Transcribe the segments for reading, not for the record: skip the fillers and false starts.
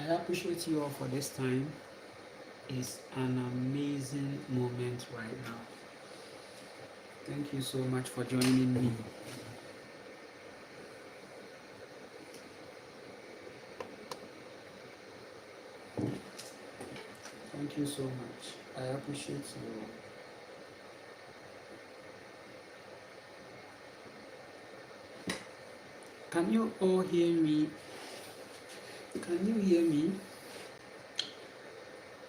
I appreciate you all for this time. It's an amazing moment right now. Thank you so much for joining me. Thank you so much. I appreciate you all. Can you all hear me? Can you hear me?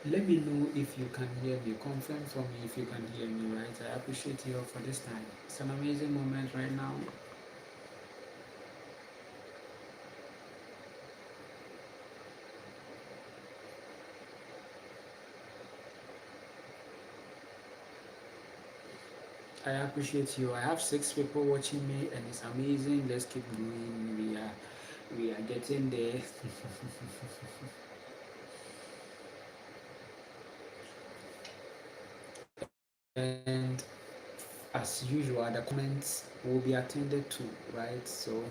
Let me know if you can hear me. Confirm for me if you can hear me, right? I appreciate you all for this time. It's an amazing moment right now. I appreciate you. I have 6 people watching me and it's amazing. Let's keep going. We are getting there. And as usual, the comments will be attended to, right? So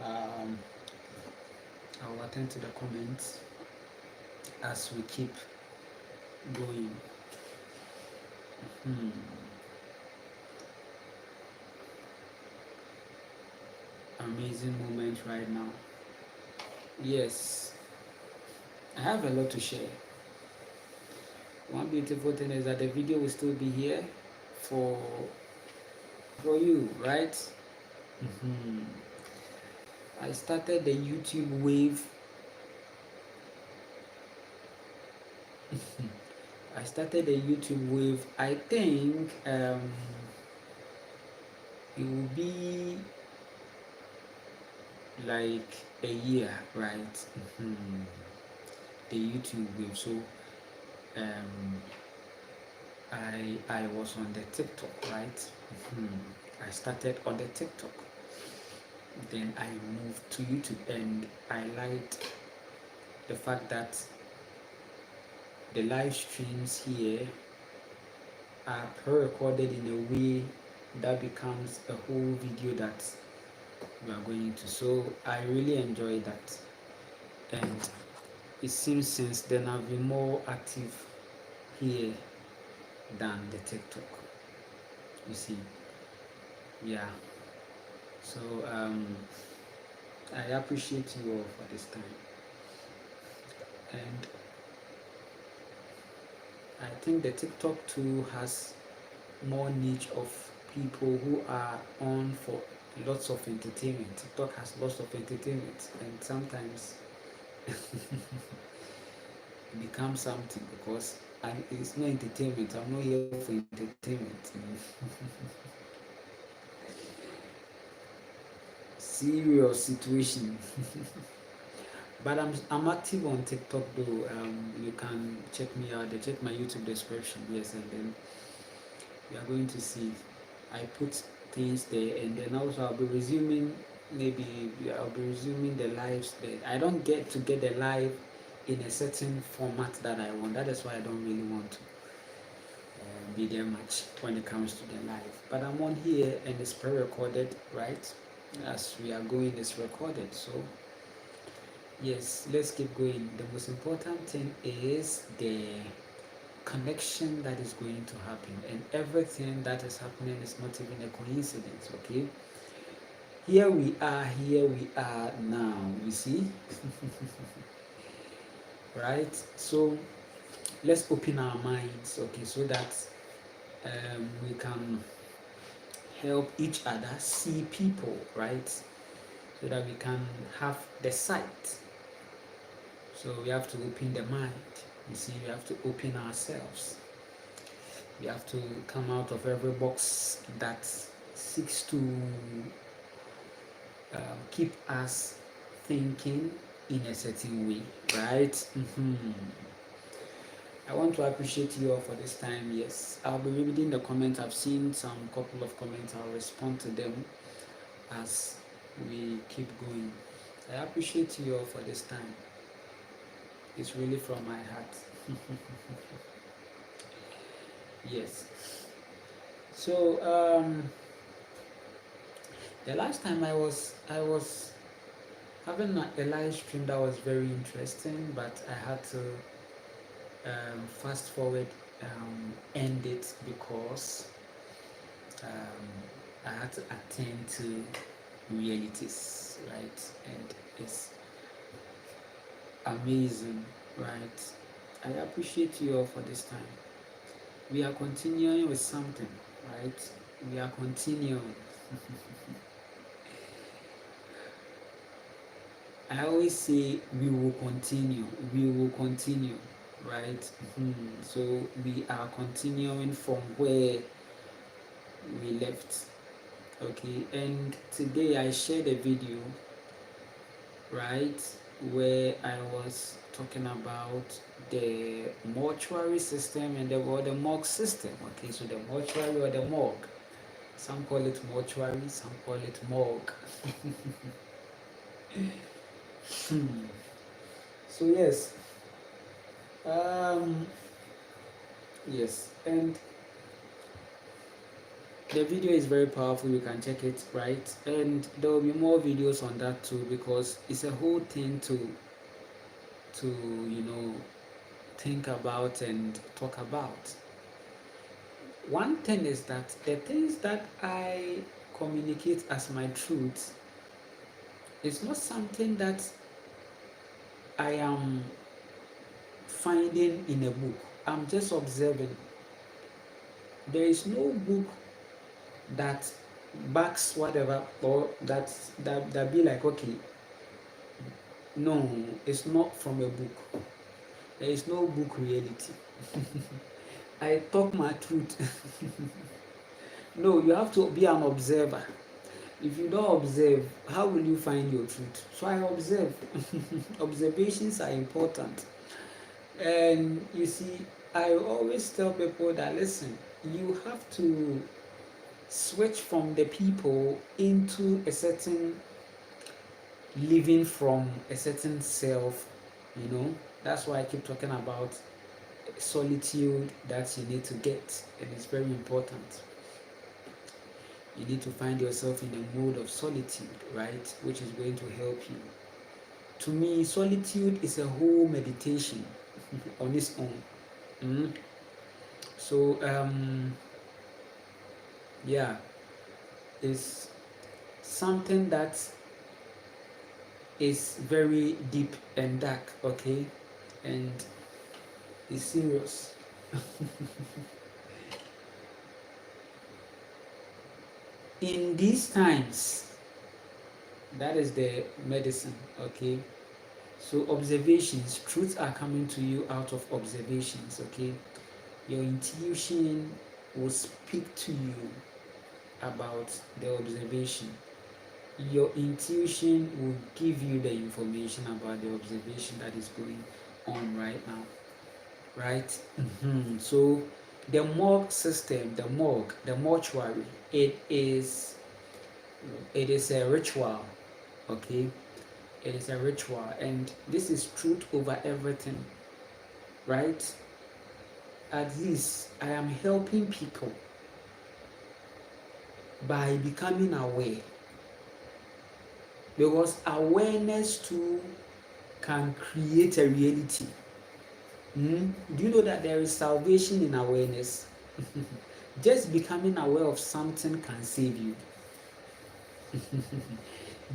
um, I will attend to the comments as we keep going. Hmm. Amazing moment right now. Yes, I have a lot to share. One beautiful thing is that the video will still be here for for you, right? Hmm. I started the YouTube wave. I started the YouTube wave. I think it will be like a year, right? Hmm. The YouTube wave. So um, I was on the TikTok, right? Hmm. I started on the TikTok. Then I moved to YouTube, and I liked the fact that the live streams here are pre-recorded in a way that becomes a whole video that we are going to. So I really enjoy that, and it seems since then I've been more active here than the TikTok. You see, yeah. So I appreciate you all for this time, and I think the TikTok too has more niche of people who are on for lots of entertainment. TikTok has lots of entertainment, and sometimes it becomes something because it's not entertainment. I'm not here for entertainment. Serious situation. But I'm active on TikTok though. You can check me out. Check my YouTube description. Yes, and then you are going to see. I put things there, and then also I'll be resuming. Maybe I'll be resuming the lives there. I don't get to get the live in a certain format that I want. That is why I don't really want to be there much when it comes to the live. But I'm on here and it's pre-recorded, right? As we are going, it's recorded. So yes, let's keep going. The most important thing is the connection that is going to happen, and everything that is happening is not even a coincidence. Okay, here we are now, you see. Right, so let's open our minds, okay, so that we can help each other see people, right, so that we can have the sight. So we have to open the mind, you see, we have to open ourselves. We have to come out of every box that seeks to keep us thinking in a certain way, right? I want to appreciate you all for this time. Yes, I'll be reading the comments. I've seen some couple of comments. I'll respond to them as we keep going. I appreciate you all for this time. It's really from my heart. Yes. So the last time I was having a live stream that was very interesting, but I had to fast forward, end it because um, I had to attend to realities, right? And it's amazing, right? I appreciate you all for this time. We are continuing with something, right? We are continuing. I always say we will continue, right? So we are continuing from where we left, okay? And today I shared a video, right, where I was talking about the mortuary system and the morgue system, okay? So the mortuary or the morgue, some call it mortuary, some call it morgue. So yes, um, yes, and the video is very powerful. You can check it, right? And there will be more videos on that too because it's a whole thing to think about and talk about. One thing is that the things that I communicate as my truth is not something that I am finding in a book. I'm just observing. There is no book that backs whatever or that be like, okay, no, it's not from a book. There is no book reality. I talk my truth. No, you have to be an observer. If you don't observe, how will you find your truth? So I observe. Observations are important. And you see, I always tell people that listen, you have to switch from the people into a certain living from a certain self, That's why I keep talking about solitude that you need to get, and it's very important. You need to find yourself in a mode of solitude, right, which is going to help you. To me, solitude is a whole meditation on its own. So yeah, it's something that is very deep and dark, okay, and is serious. In these times, that is the medicine, okay? So observations, truths are coming to you out of observations, okay? Your intuition will speak to you about the observation. Your intuition will give you the information about the observation that is going on right now, right? So the morgue system, the morgue, the mortuary, it is a ritual, okay? It is a ritual, and this is truth over everything, right? At least I am helping people by becoming aware, because awareness too can create a reality. Do you know that there is salvation in awareness? Just becoming aware of something can save you.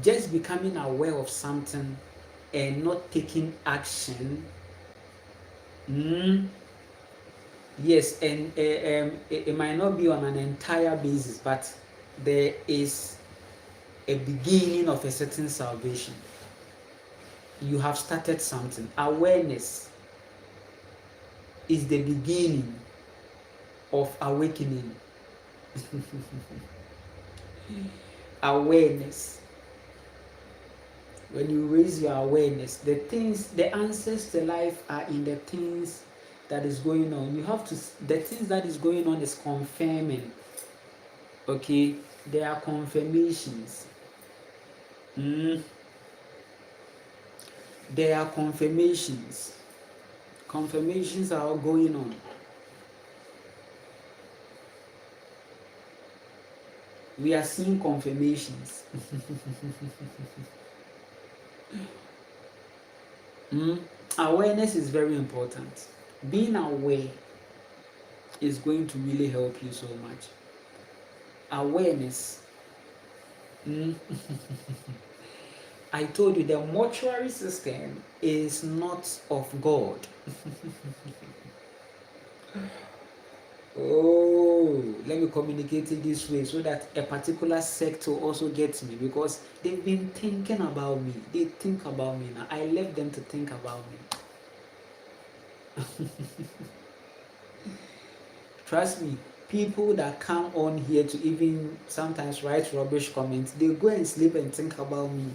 Just becoming aware of something and not taking action. Yes, and it might not be on an entire basis, but there is a beginning of a certain salvation. You have started something. Awareness is the beginning of awakening. Awareness. When you raise your awareness, the answers to life are in the things that is going on. The things that is going on is confirming. Okay, there are confirmations. There are confirmations. Confirmations are all going on. We are seeing confirmations. Awareness is very important. Being aware is going to really help you so much. Awareness. Mm. I told you the mortuary system is not of God. Oh, let me communicate it this way so that a particular sector also gets me, because they've been thinking about me. They think about me now. I left them to think about me. Trust me, people that come on here to even sometimes write rubbish comments, they go and sleep and think about me.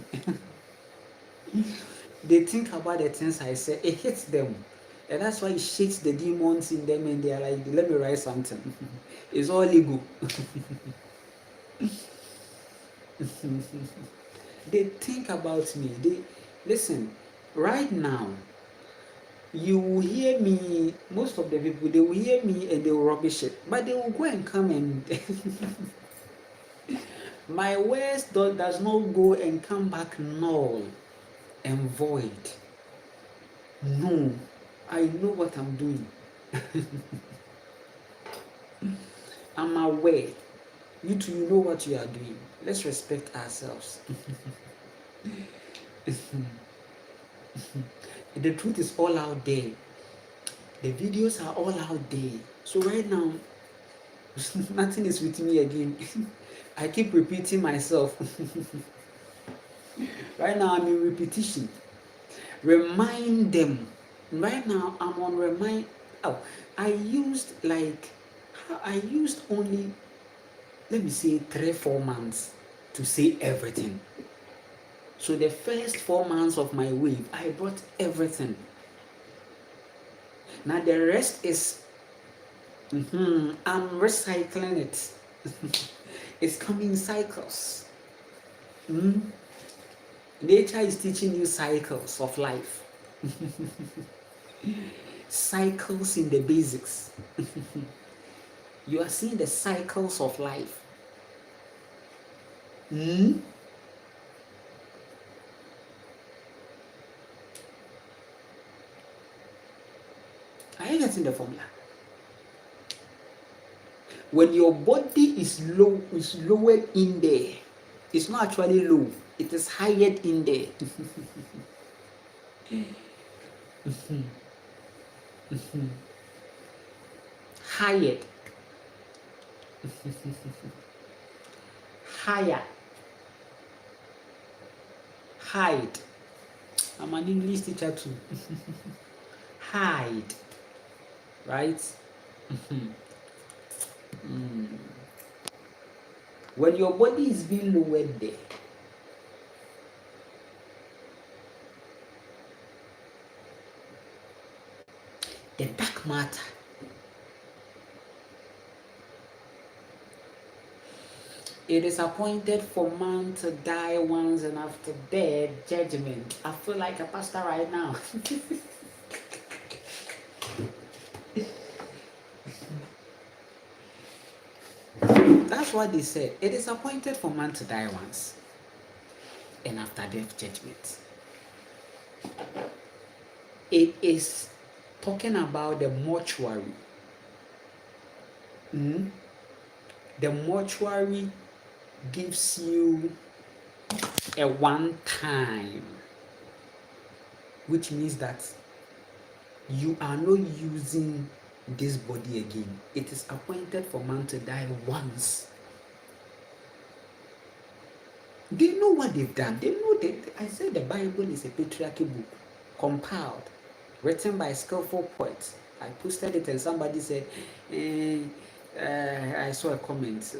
They think about the things I say, it hits them. And that's why it shakes the demons in them, and they're like, let me write something. It's all legal. They think about me. They listen, right now, you will hear me, most of the people, they will hear me and they will rubbish it. But they will go and come and my words does not go and come back null and void. No, I know what I'm doing. I'm aware. You two, you know what you are doing. Let's respect ourselves. The truth is all out there. The videos are all out there. So right now, nothing is with me again. I keep repeating myself. Right now, I'm in repetition. Remind them. Right now, I'm on remind. Oh, I used only, let me say, 3-4 months to say everything. So the first 4 months of my wave, I brought everything. Now the rest is, I'm recycling it. It's coming in cycles. Nature is teaching you cycles of life. Cycles in the basics. You are seeing the cycles of life. Are you getting the formula? When your body is lowered in there, it's not actually low, it is higher in there. Higher. Higher. Hide. I'm an English teacher too. Hide. Right? When your body is being lowered there, the dark matter, it is appointed for man to die once, and after death, judgment. I feel like a pastor right now. That's what they said. It is appointed for man to die once, and after death, judgment. It is talking about the mortuary. The mortuary gives you a one time, which means that you are not using this body again. It is appointed for man to die once. They know what they've done. They know that I said the Bible is a patriarchal book, compiled, written by skillful poets. I posted it and somebody said, I saw a comment.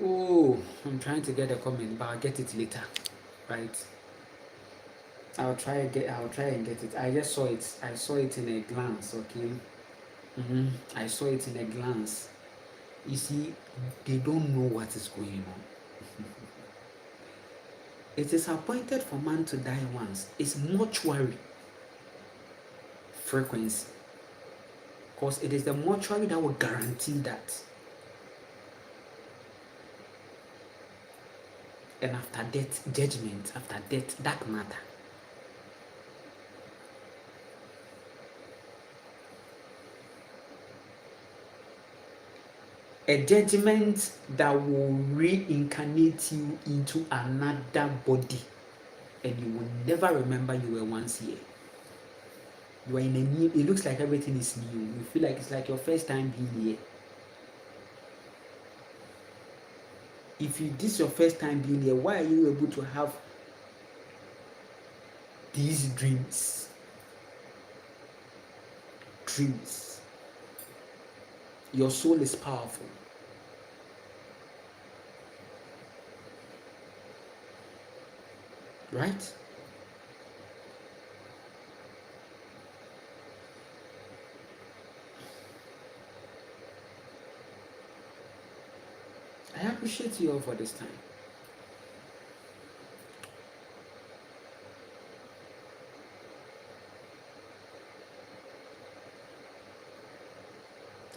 I'm trying to get a comment, but I'll get it later, right? I'll try and get it. I just saw it. I saw it in a glance. Okay. I saw it in a glance. You see, they don't know what is going on. It is appointed for man to die once. It's mortuary frequency, because it is the mortuary that will guarantee that. and after death, judgment, after death, dark matter. A judgment that will reincarnate you into another body, and you will never remember you were once here. You are in a new, it looks like everything is new. You feel like it's like your first time being here. If this is your first time being here, why are you able to have these dreams? Dreams. Your soul is powerful. Right? I appreciate you all for this time.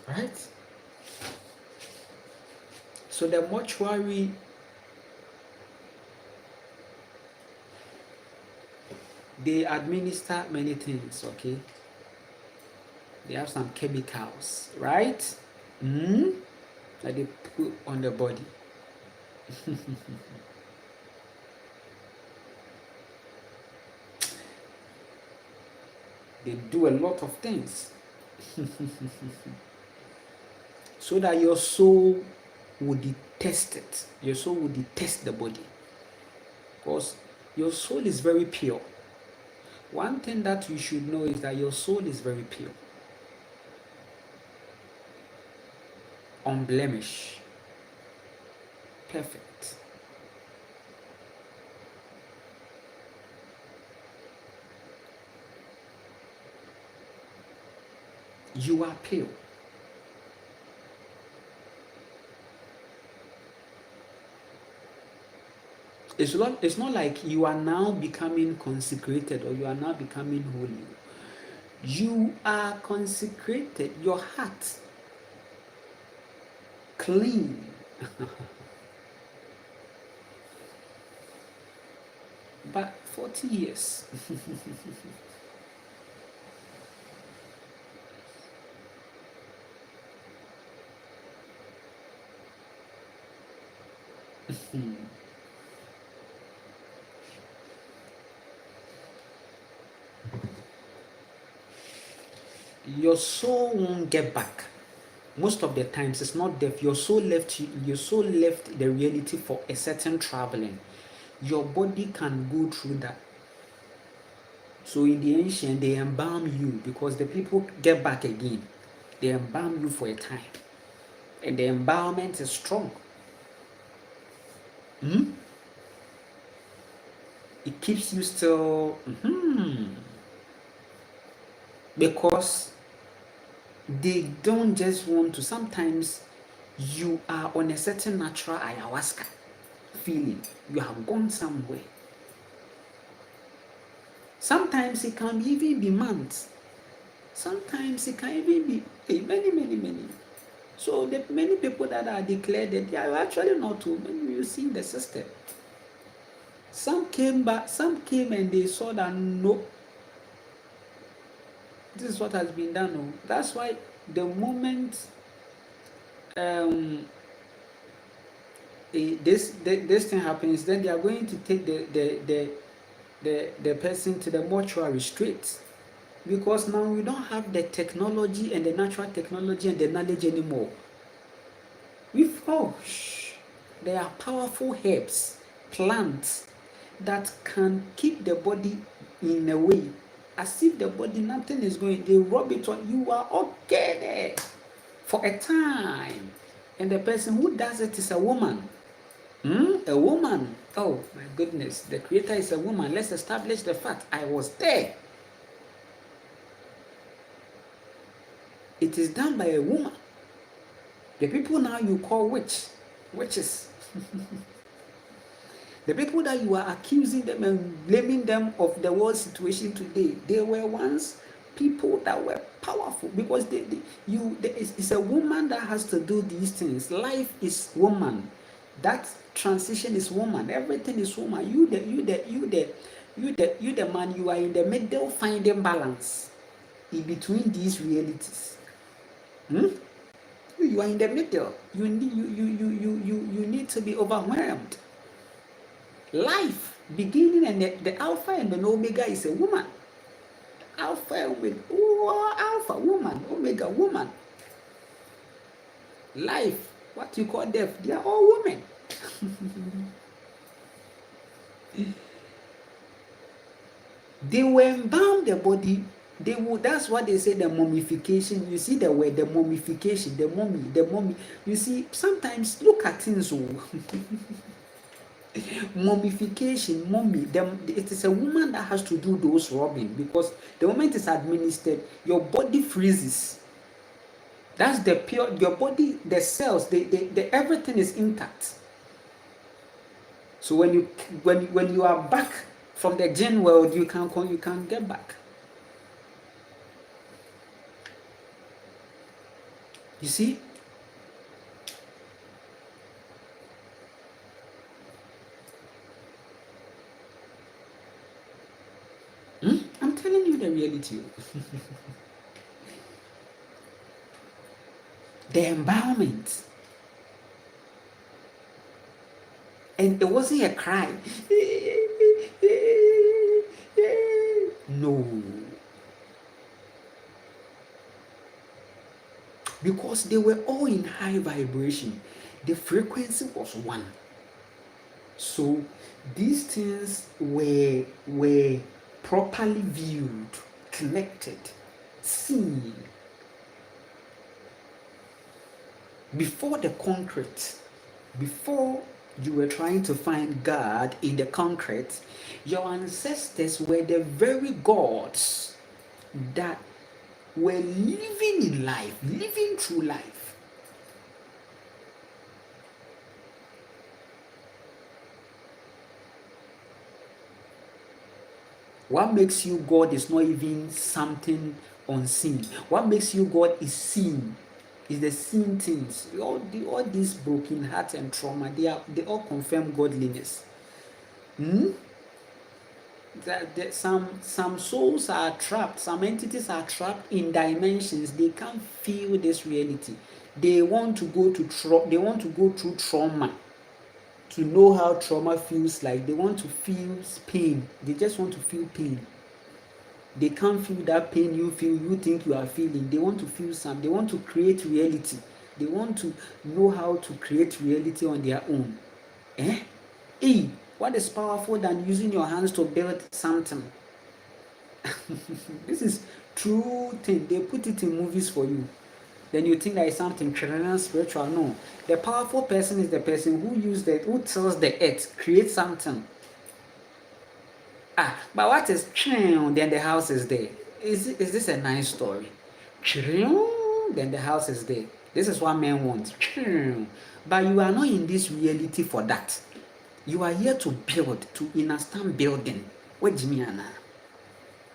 Right? So the mortuary, they administer many things, okay? They have some chemicals, right? That they put on the body. They do a lot of things. So that your soul would detest it. Your soul would detest the body. Because your soul is very pure. One thing that you should know is that your soul is very pure. Unblemished. Perfect. You are pure. It's not like you are now becoming consecrated or you are now becoming holy. You are consecrated. Your heart clean. But 40 years. Your soul won't get back. Most of the times it's not death. Your soul left the reality for a certain traveling. Your body can go through that. So in the ancient, they embalm you because the people get back again. They embalm you for a time. And the embalmment is strong. It keeps you still because they don't just want to. Sometimes you are on a certain natural ayahuasca feeling. You have gone somewhere. Sometimes it can even be months. Sometimes it can even be many. So the many people that are declared that they are actually not too many. You see the system. Some came back, some came and they saw that no, this is what has been done. No. That's why the moment this thing happens, then they are going to take the person to the mortuary straight, because now we don't have the technology and the natural technology and the knowledge anymore. There are powerful herbs, plants that can keep the body in a way as if the body nothing is going. They rub it on, you are okay there for a time, and the person who does it is a woman. A woman. Oh my goodness, the creator is a woman. Let's establish the fact. I was there. It is done by a woman. The people now you call witches. The people that you are accusing them and blaming them of the world situation today, they were once people that were powerful, because it's a woman that has to do these things. Life is woman. That transition is woman. Everything is woman. You the man. You are in the middle, finding balance in between these realities. You are in the middle. You need to be overwhelmed. Life beginning, and the alpha and the omega is a woman. Alpha, omega, alpha woman, omega woman. Life, what you call death, they are all women. They will embalm the body. They will. That's what they say. The mummification. You see the word, the mummification, the mummy. You see, sometimes look at things. Mummification, mummy. It is a woman that has to do those rubbing, because the moment it's administered, your body freezes. That's the pure. Your body, the cells, the everything is intact. So when you are back from the gene world, you can get back. You see? I'm telling you the reality. The empowerment. And it wasn't a cry. No. Because they were all in high vibration. The frequency was one. So these things were properly viewed, connected, seen. Before the concrete, before you were trying to find God in the concrete, your ancestors were the very gods that were living in life, living through life. What makes you God is not even something unseen. What makes you God is seen. Is the seen things. All these broken hearts and trauma, they all confirm godliness. That some souls are trapped, some entities are trapped in dimensions. They can't feel this reality. They want to go through trauma to know how trauma feels like. They want to feel pain. They just want to feel pain. They can't feel that pain you feel, you think you are feeling. They want to feel some. They want to create reality. They want to know how to create reality on their own. What is powerful than using your hands to build something? This is true thing. They put it in movies for you. Then you think that is something spiritual. No. The powerful person is the person who tells the earth, create something. But what is then the house is there? Is this a nice story? Then the house is there. This is what men want. But you are not in this reality for that. You are here to build, to understand building. What do you mean?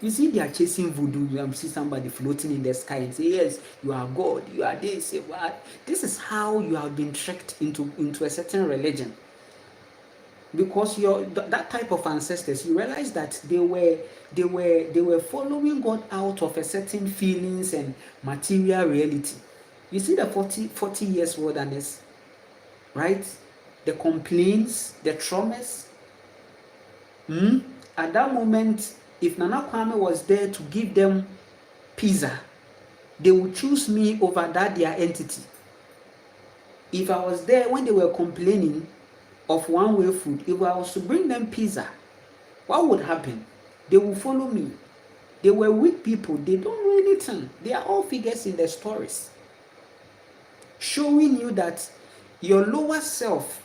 You see, they are chasing voodoo. You see somebody floating in the sky and say, yes, you are God, you are this. Say what? This is how you have been tricked into a certain religion. Because that type of ancestors, you realize that they were following God out of a certain feelings and material reality. You see the 40 years wilderness, right? The complaints, the traumas. At that moment, if Nana Kwame was there to give them pizza, they would choose me over that their entity. If I was there when they were complaining of one-way food, if I was to bring them pizza, what would happen? They will follow me. They were weak people. They don't know anything. They are all figures in the stories, showing you that your lower self,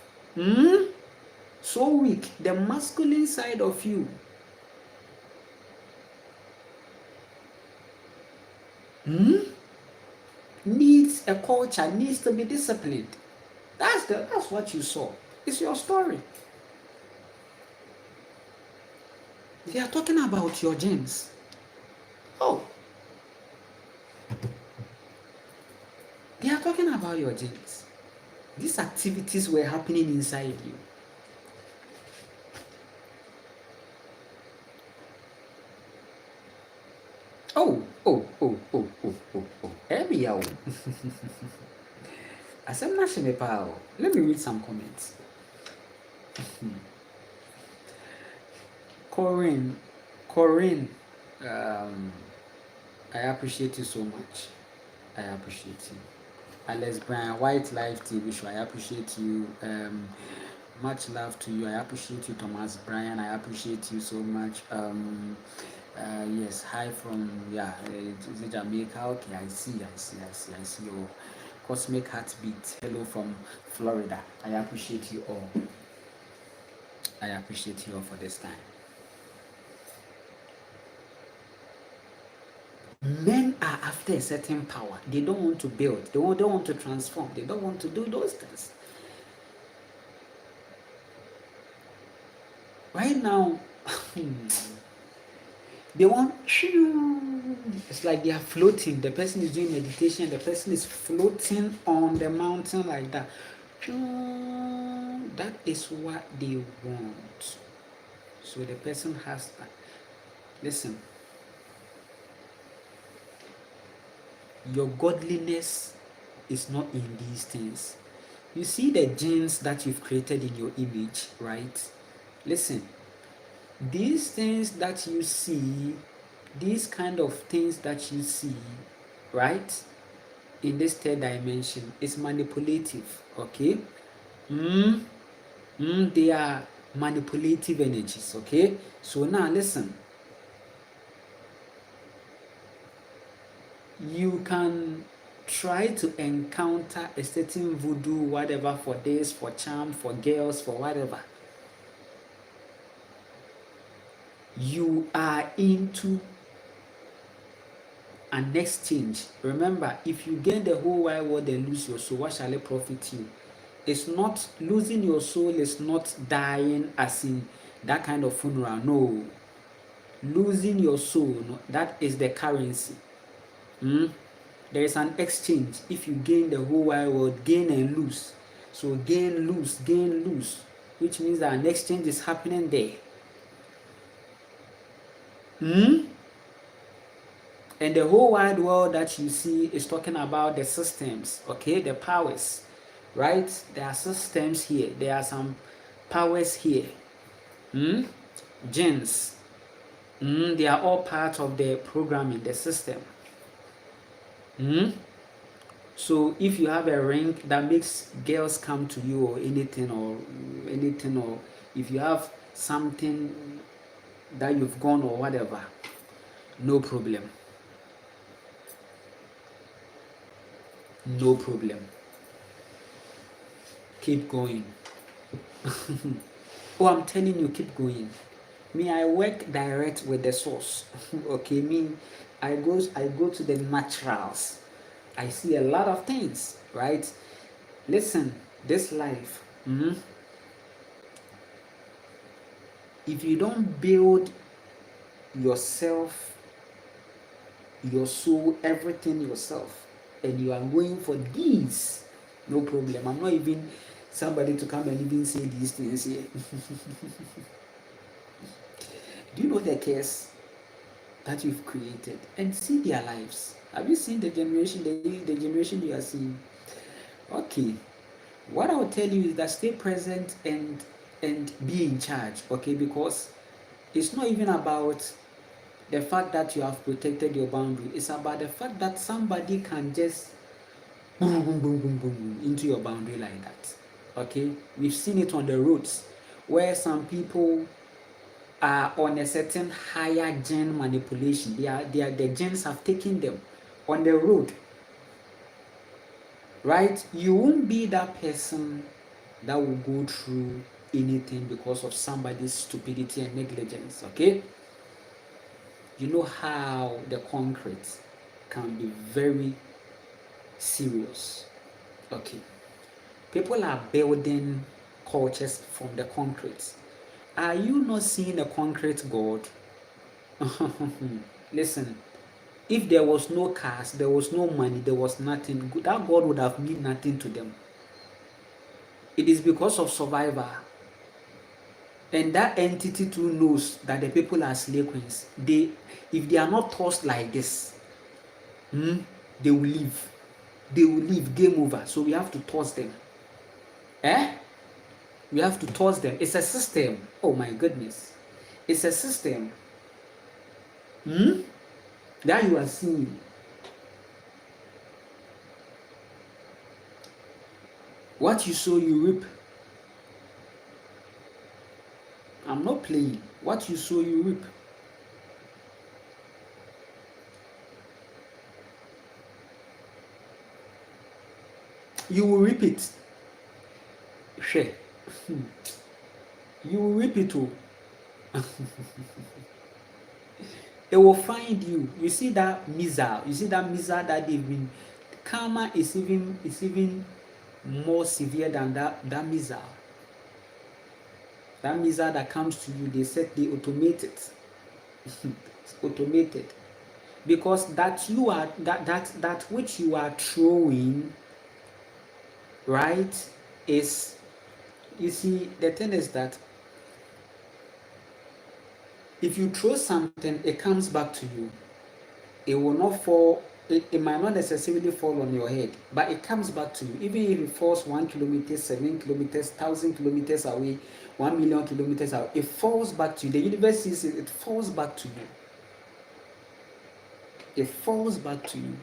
so weak, the masculine side of you, needs a culture, needs to be disciplined. That's what you saw. It's your story. They are talking about your genes. They are talking about your genes. These activities were happening inside you. Oh. Ebia. Asem na hye me pa o. Let me read some comments. Corinne, I appreciate you so much. I appreciate you. Alex Brian, White Life TV show, I appreciate you. Much love to you. I appreciate you, Thomas Brian. I appreciate you so much. Yes, hi from is it Jamaica? Okay, I see your Cosmic Heartbeat. Hello from Florida. I appreciate you all. I appreciate you all for this time. Men are after a certain power. They don't want to build. They don't want to transform. They don't want to do those things. Right now, they want. It's like they are floating. The person is doing meditation. The person is floating on the mountain like that. That is what they want. So the person has that. Listen. Your godliness is not in these things. You see the genes that you've created in your image, right? Listen, these things that you see, these kind of things that you see, right, in this third dimension is manipulative, okay? They are manipulative energies, okay? So now listen. You can try to encounter a certain voodoo, whatever, for this, for charm, for girls, for whatever. You are into an exchange. Remember, if you gain the whole wide world and lose your soul, what shall it profit you? It's not losing your soul, is not dying as in that kind of funeral. No. Losing your soul, no, that is the currency. There is an exchange. If you gain the whole wide world, gain and lose. So gain, lose, which means that an exchange is happening there. And the whole wide world that you see is talking about the systems, okay, the powers, right? There are systems here. There are some powers here. Genes. They are all part of the programming, the system. So if you have a ring that makes girls come to you or anything, or if you have something that you've gone or whatever, no problem. No problem. Keep going. Oh, I'm telling you, keep going. Me, I work direct with the source. Okay, I go to the naturals. I see a lot of things, right? Listen, this life, if you don't build yourself, your soul, everything yourself, and you are going for these, no problem. I'm not even somebody to come and even say these things here. Do you know the curse that you've created? And see their lives. Have you seen the generation you are seeing? Okay. What I will tell you is that stay present and be in charge, okay? Because it's not even about the fact that you have protected your boundary. It's about the fact that somebody can just boom, boom, boom, boom, boom, boom into your boundary like that. Okay? We've seen it on the roads where some people are on a certain higher gene manipulation. The genes have taken them on the road. Right? You won't be that person that will go through anything because of somebody's stupidity and negligence. Okay? You know how the concrete can be very serious. Okay. People are building cultures from the concrete. Are you not seeing a concrete God? Listen, if there was no cars, there was no money, there was nothing, that God would have meant nothing to them. It is because of survival. And that entity too knows that the people are slave queens. If they are not tossed like this, they will leave. They will leave. Game over. So we have to toss them. We have to toss them. It's a system. Oh my goodness. It's a system. That you are seeing. What you sow, you reap. I'm not playing. What you sow, you reap. You will reap it. Share. You will reap it too. It will find you. You see that missile. You see that missile that they've been. Karma is even more severe than that missile. That missile that comes to you, they automate it. It's automated. Because that which you are throwing, right, is, you see, the thing is that if you throw something, it comes back to you. It will not fall, it might not necessarily fall on your head, but it comes back to you. Even if it falls 1 kilometer, 7 kilometers, 1,000 kilometers away, 1 million kilometers away, it falls back to you. The universe sees it, it falls back to you. It falls back to you.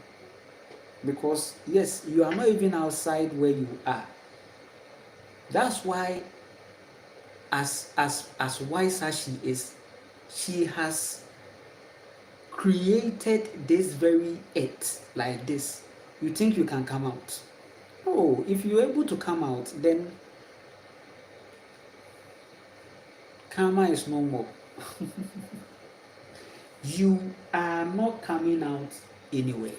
Because, yes, you are not even outside where you are. That's why, as wise as she is, she has created this very earth like this. You think you can come out? Oh, if you're able to come out, then karma is no more. You are not coming out anywhere.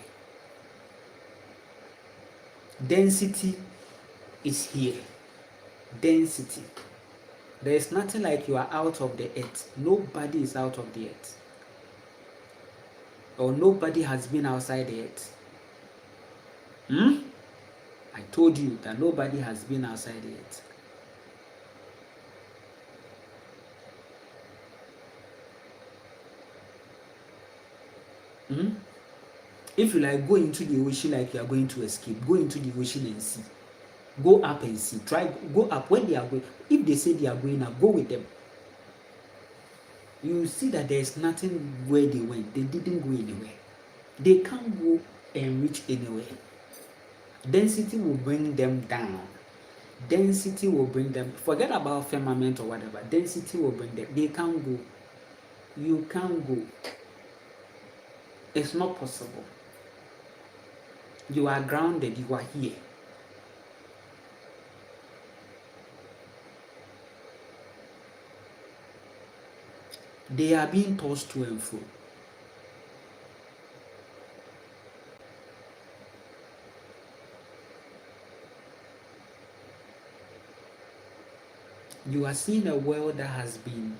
Density is here. Density. There is nothing like you are out of the earth. Nobody is out of the earth. Or nobody has been outside the earth. I told you that nobody has been outside the earth. If you like, go into the ocean like you are going to escape. Go into the ocean and see. Go up and see. Go up when they are going. If they say they are going up, go with them. You see that there is nothing where they went. They didn't go anywhere. They can't go and reach anywhere. Density will bring them down. Density will bring them. Forget about firmament or whatever. Density will bring them. They can't go. You can't go. It's not possible. You are grounded. You are here. They are being tossed to and fro. You are seeing a world that has been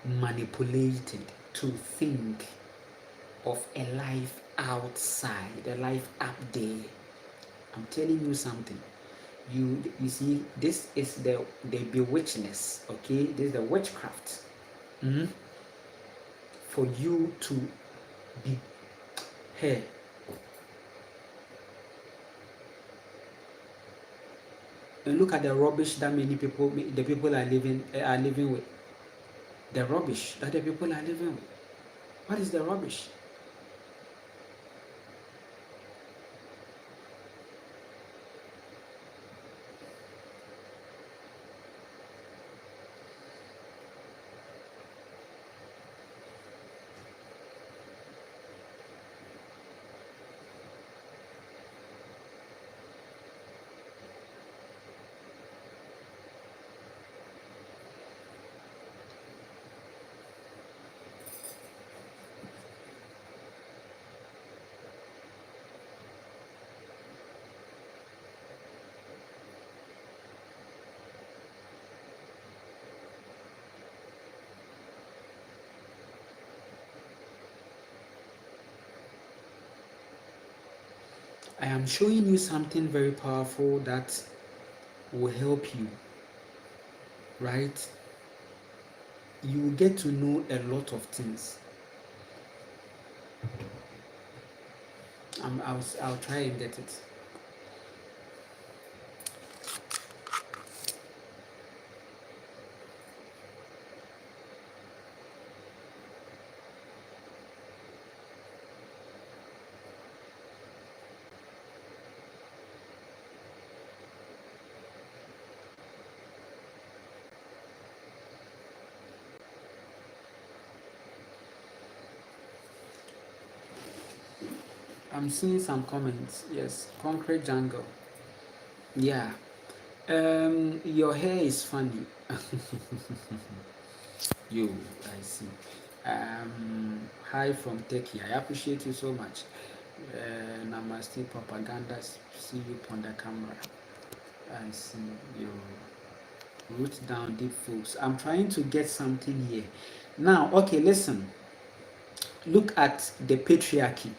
manipulated to think of a life outside, a life up there. I'm telling you something. You see, this is the bewitchness, okay? This is the witchcraft. For you to be here. And look at the rubbish that the people are living with. The rubbish that the people are living with. What is the rubbish? I am showing you something very powerful that will help you, right? You will get to know a lot of things. I'll try and get it. I'm seeing some comments. Yes, concrete jungle. Yeah. Your hair is funny. You, I see. Hi from Turkey. I appreciate you so much. Namaste propaganda. See you on the camera. I see you. Root down deep folks. I'm trying to get something here. Now, okay, listen. Look at the patriarchy.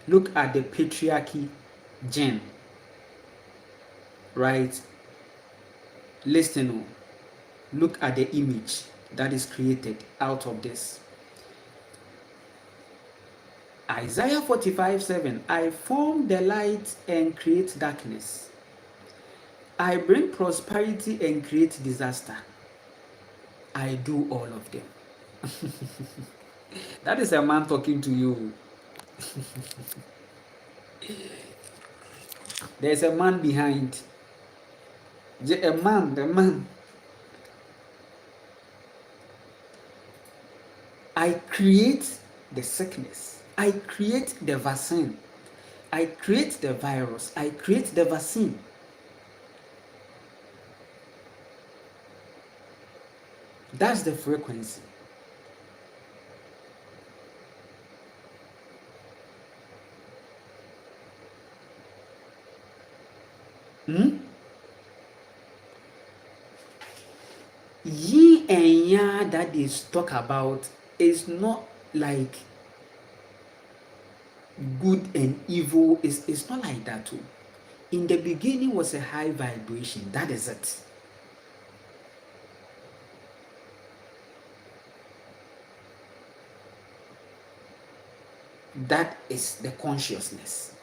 Look at the patriarchy gene. Right? Listen. Look at the image that is created out of this. Isaiah 45:7. I form the light and create darkness. I bring prosperity and create disaster. I do all of them. That is a man talking to you. There's a man behind. The man. I create the sickness. I create the vaccine. I create the virus. I create the vaccine. That's the frequency. Yin and yang that they talk about is not like good and evil. It's not like that too. In the beginning was a high vibration. That is it. That is the consciousness.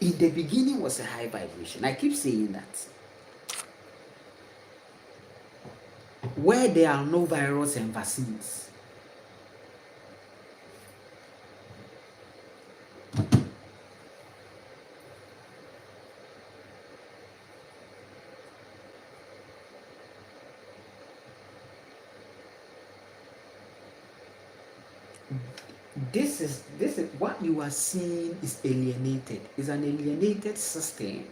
In the beginning was a high vibration. I keep saying that. Where there are no viruses and vaccines. This is what you are seeing is alienated. It's an alienated system.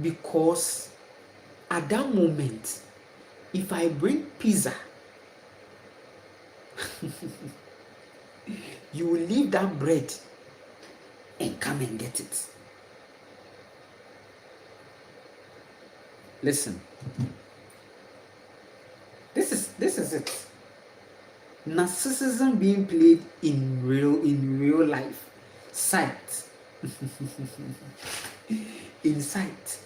Because at that moment, if I bring pizza, you will leave that bread and come and get it. Listen. This is it. Narcissism being played in real life. Sight. In sight.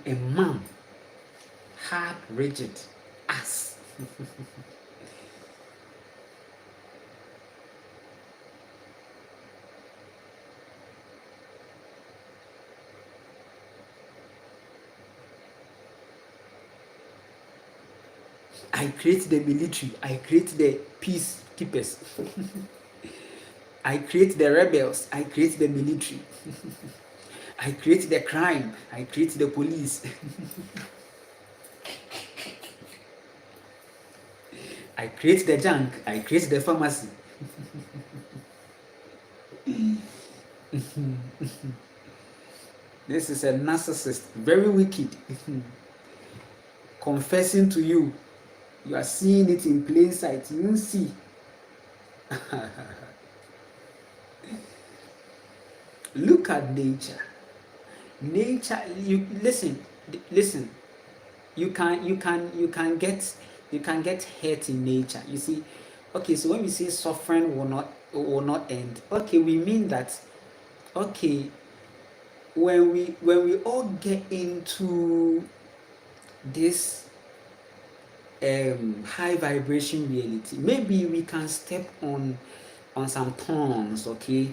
A man hard, rigid ass. I create the military. I create the peacekeepers. I create the rebels. I create the military. I create the crime. I create the police. I create the junk, I create the pharmacy. This is a narcissist, very wicked. Confessing to you, you are seeing it in plain sight. You don't see. Look at nature. Nature, you listen, listen. You can get hurt in nature. You see, okay. So when we say suffering will not end, okay, we mean that, okay, when we all get into this high vibration reality, maybe we can step on some thorns, okay.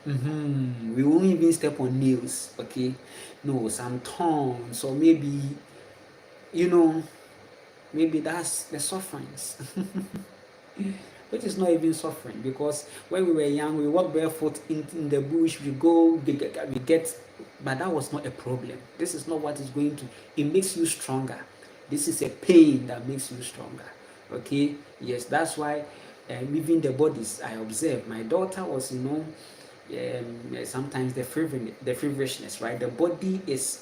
We won't even step on nails, okay. No, some thorns, or maybe, you know maybe that's the sufferings. Which is not even suffering, because when we were young, we walk barefoot in the bush, we get, but that was not a problem. This is not what is going to, it makes you stronger. This is a pain that makes you stronger, okay. Yes, that's why even the bodies, I observed my daughter was, sometimes the feverishness, right? The body is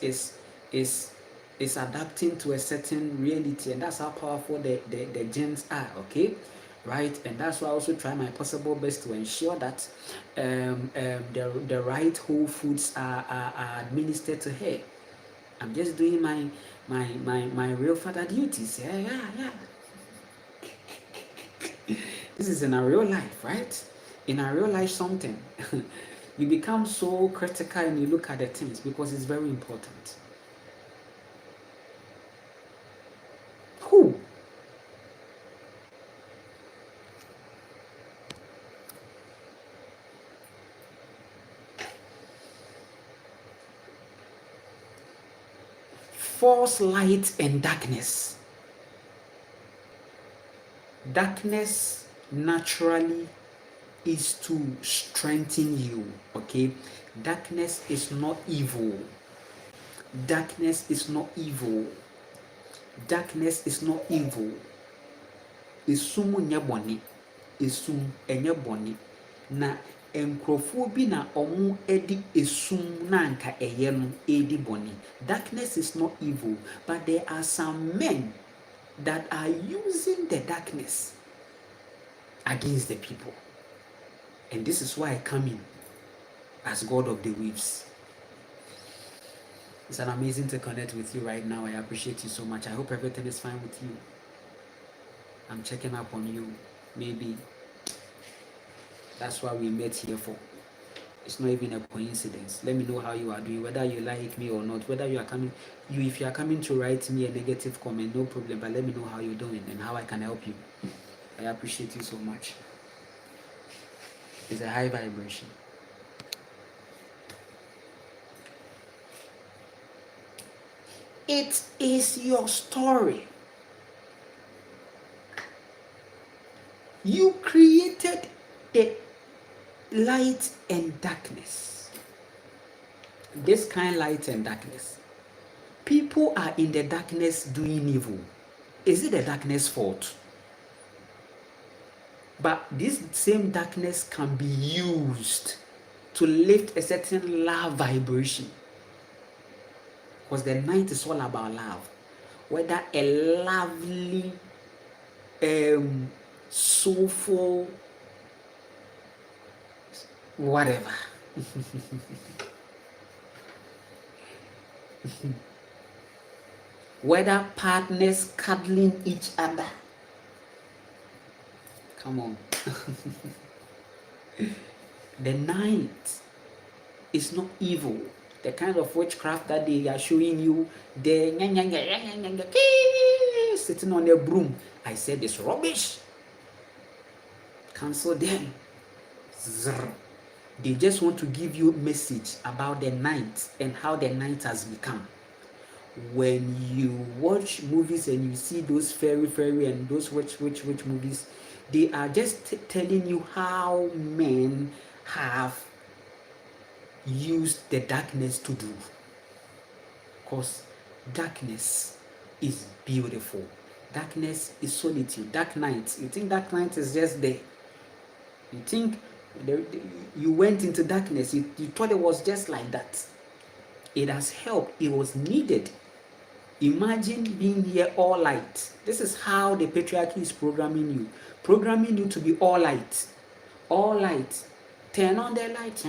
adapting to a certain reality, and that's how powerful the genes are, okay, right? And that's why I also try my possible best to ensure that the right whole foods are administered to her. I'm just doing my real father duties. Yeah. This is in a real life, right? In a real life something. You become so critical and you look at the things because it's very important. Who? False light and darkness. Darkness naturally is to strengthen you, okay? Darkness is not evil. Darkness is not evil. Darkness is not evil. Esum nyɛ bɔne. Esum ɛnyɛ bɔne. Na nkurɔfoɔ bi na ɔmo ɛde esum na anka ɛyɛ no ɛdi bɔne. Darkness is not evil, but there are some men that are using the darkness against the people. And this is why I come in as God of the Weaves. It's an amazing to connect with you right now. I appreciate you so much. I hope everything is fine with you. I'm checking up on you. Maybe that's what we met here for. It's not even a coincidence. Let me know how you are doing, whether you like me or not, whether you are coming, if you are coming to write me a negative comment, no problem, but let me know how you're doing and how I can help you. I appreciate you so much. It's a high vibration. It is your story. You created the light and darkness. This kind of light and darkness. People are in the darkness doing evil. Is it the darkness fault? But this same darkness can be used to lift a certain love vibration. Because the night is all about love. Whether a lovely, soulful, whatever. Whether partners cuddling each other. Come on. The night is not evil. The kind of witchcraft that they are showing you, the sitting on their broom. I said it's rubbish. Cancel them. They just want to give you a message about the night and how the night has become. When you watch movies and you see those fairy and those witch movies, they are just telling you how men have used the darkness to do. Because darkness is beautiful. Darkness is solitude. Dark night, you think dark night is just there. You think you went into darkness, you thought it was just like that. It has helped. It was needed. Imagine being here all light. This is how the patriarchy is programming you to be all light. All light. Turn on the light.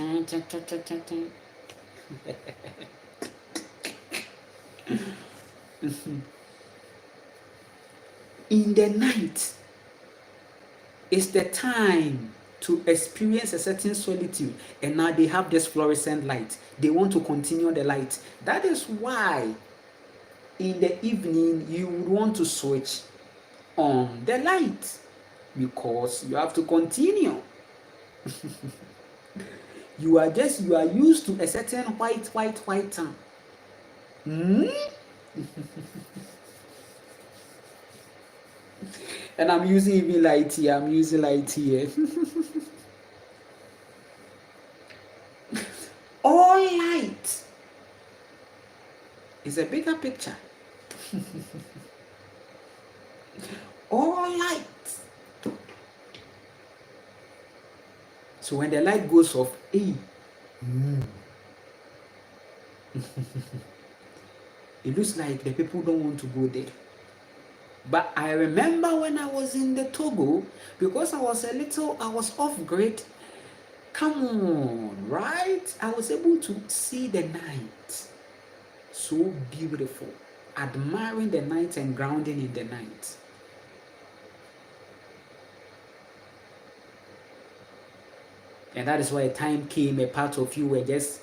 In the night is the time to experience a certain solitude, and now they have this fluorescent light. They want to continue the light. That is why in the evening you would want to switch on the light, because you have to continue. you are used to a certain white tone. And I'm using even light here. I'm using light here. All light is a bigger picture. All light. So when the light goes off, it looks like the people don't want to go there. But I remember when I was in the Togo, because I was off grid. Come on, right? I was able to see the night. So beautiful. Admiring the night and grounding in the night. And that is why a time came, a part of you were just,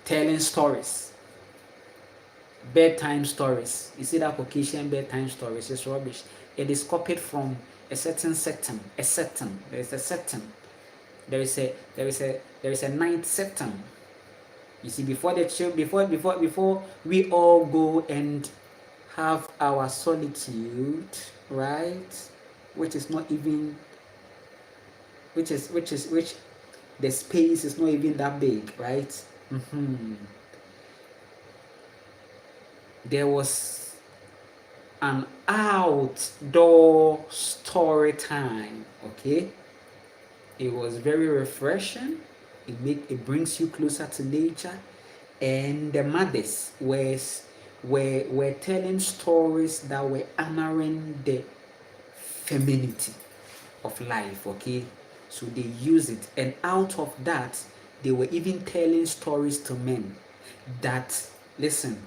telling stories. Bedtime stories. You see that Caucasian bedtime stories? It's rubbish. It is copied from a certain sectum. There is a sectum. There is a ninth sectum. You see, before we all go and have our solitude, right? Which the space is not even that big, right? There was an outdoor story time. Okay, it was very refreshing. It brings you closer to nature, and the mothers were telling stories that were honoring the femininity of life. Okay, so they use it, and out of that they were even telling stories to men that, listen,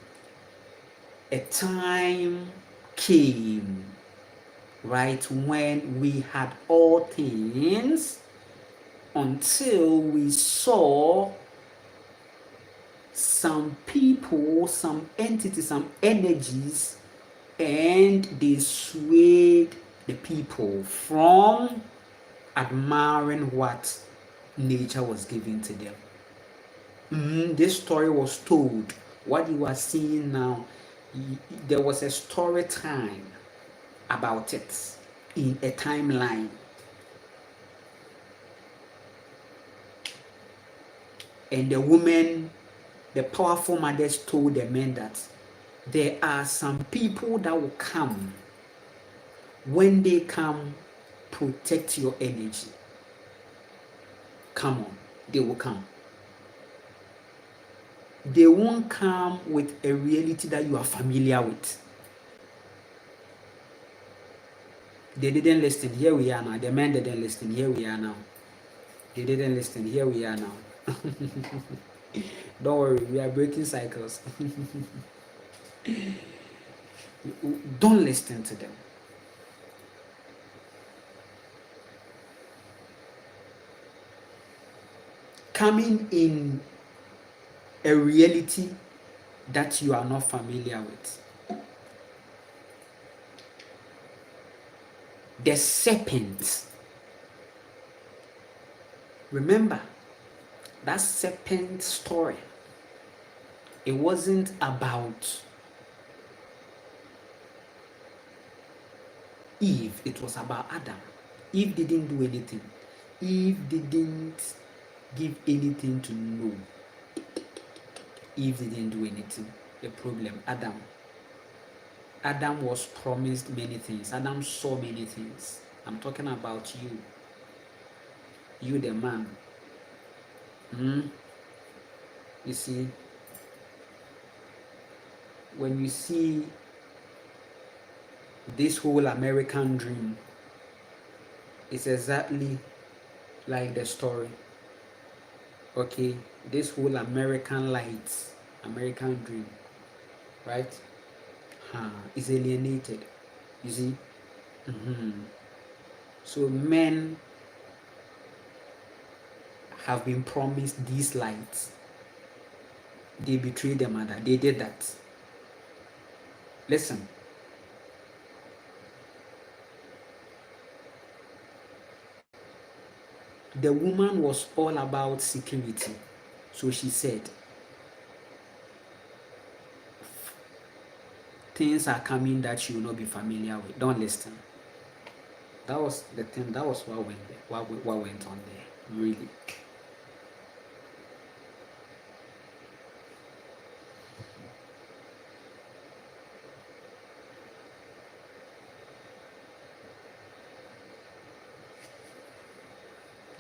a time came, right, when we had all things until we saw some people, some entities, some energies, and they swayed the people from admiring what nature was giving to them. This story was told. What you are seeing now, there was a story time about it in a timeline. And the women, the powerful mothers, told the men that there are some people that will come. When they come, protect your energy. Come on, they will come. They won't come with a reality that you are familiar with. They didn't listen. Here we are now. The men didn't listen. Here we are now. They didn't listen. Here we are now. Don't worry, we are breaking cycles. Don't listen to them. Coming in a reality that you are not familiar with. The serpent. Remember that serpent story. It wasn't about Eve, it was about Adam. Eve didn't do anything. Eve didn't give anything to know. Eve didn't do anything. The problem, Adam was promised many things. Adam saw many things. I'm talking about you the man. You see, when you see this whole American dream, it's exactly like the story. Okay, this whole American lights, American dream, right? Is alienated. You see? So men have been promised these lights. They betrayed their mother. They did that. Listen. The woman was all about security. So she said, things are coming that you will not be familiar with. Don't listen. That was the thing. That was what went there. What went on there, really.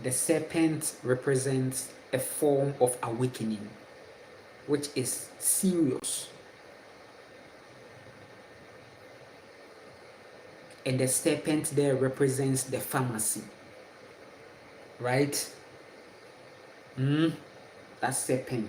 The serpent represents a form of awakening, which is serious. And the serpent there represents the pharmacy, right? That serpent